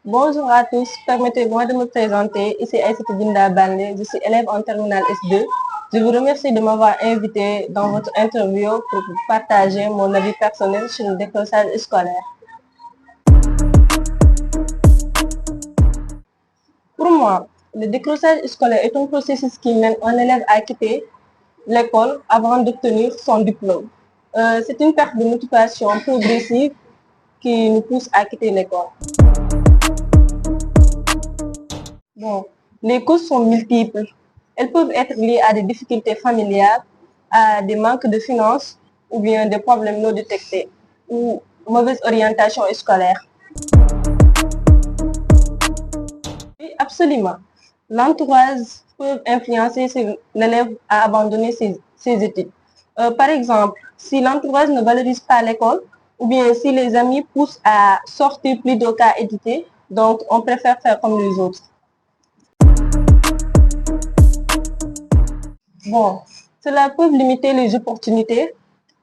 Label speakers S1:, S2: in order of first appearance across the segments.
S1: Bonjour à tous, permettez-moi de me présenter. Ici Aïssatou Binda Baldé, je suis élève en terminale S2. Je vous remercie de m'avoir invité dans votre interview pour partager mon avis personnel sur le décrochage scolaire. Pour moi, le décrochage scolaire est un processus qui mène un élève à quitter l'école avant d'obtenir son diplôme. C'est une perte de motivation progressive qui nous pousse à quitter l'école. Bon, les causes sont multiples. Elles peuvent être liées à des difficultés familiales, à des manques de finances ou bien des problèmes non détectés ou mauvaise orientation scolaire. Oui, absolument. L'entourage peut influencer l'élève à abandonner ses études. Par exemple, si l'entourage ne valorise pas l'école ou bien si les amis poussent à sortir plutôt qu'à étudier, donc on préfère faire comme les autres. Bon, cela peut limiter les opportunités,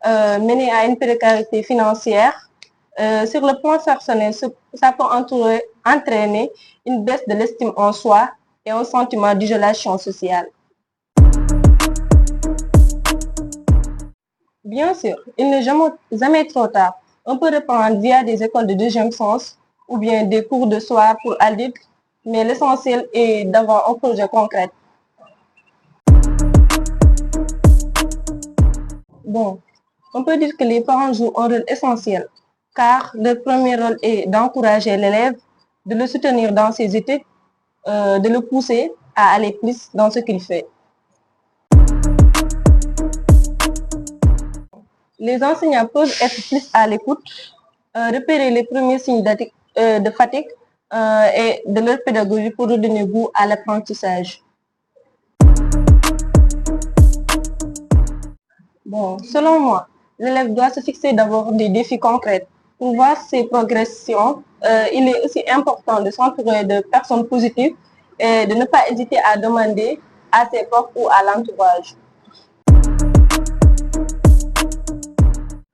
S1: mener à une précarité financière. Sur le plan personnel, ça peut entraîner une baisse de l'estime en soi et un sentiment d'isolation sociale. Bien sûr, il n'est jamais trop tard. On peut reprendre via des écoles de deuxième sens ou bien des cours de soir pour adultes, mais l'essentiel est d'avoir un projet concret. Bon, on peut dire que les parents jouent un rôle essentiel, car le premier rôle est d'encourager l'élève, de le soutenir dans ses études, de le pousser à aller plus dans ce qu'il fait. Les enseignants peuvent être plus à l'écoute, repérer les premiers signes de fatigue et de leur pédagogie pour redonner goût à l'apprentissage. Bon, selon moi, l'élève doit se fixer d'abord des défis concrets. Pour voir ses progressions, il est aussi important de s'entourer de personnes positives et de ne pas hésiter à demander à ses profs ou à l'entourage.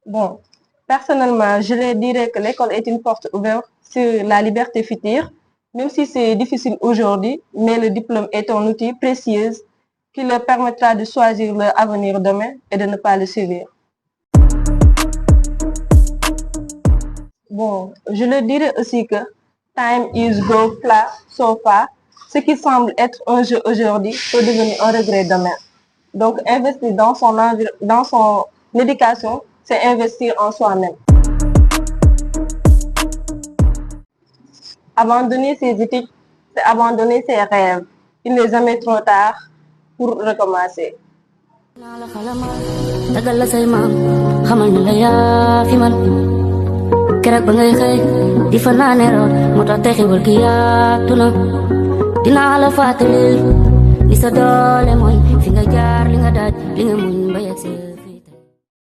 S1: Bon, personnellement, je leur dirais que l'école est une porte ouverte sur la liberté future, même si c'est difficile aujourd'hui, mais le diplôme est un outil précieux qui leur permettra de choisir leur avenir demain et de ne pas le subir. Bon, je leur dirais aussi que time is go fly so far. Ce qui semble être un jeu aujourd'hui peut devenir un regret demain. Donc, investir dans son éducation, c'est investir en soi-même. Abandonner ses études, c'est abandonner ses rêves. Il n'est jamais trop tard pour recommencer.
S2: Kerak ba ngay xëy di fa naane root moo tax te xewal gi yaatu na dinaa la fàttalil li sa doole mooy fi nga jaar li nga daaj li nga muñ ba yegsi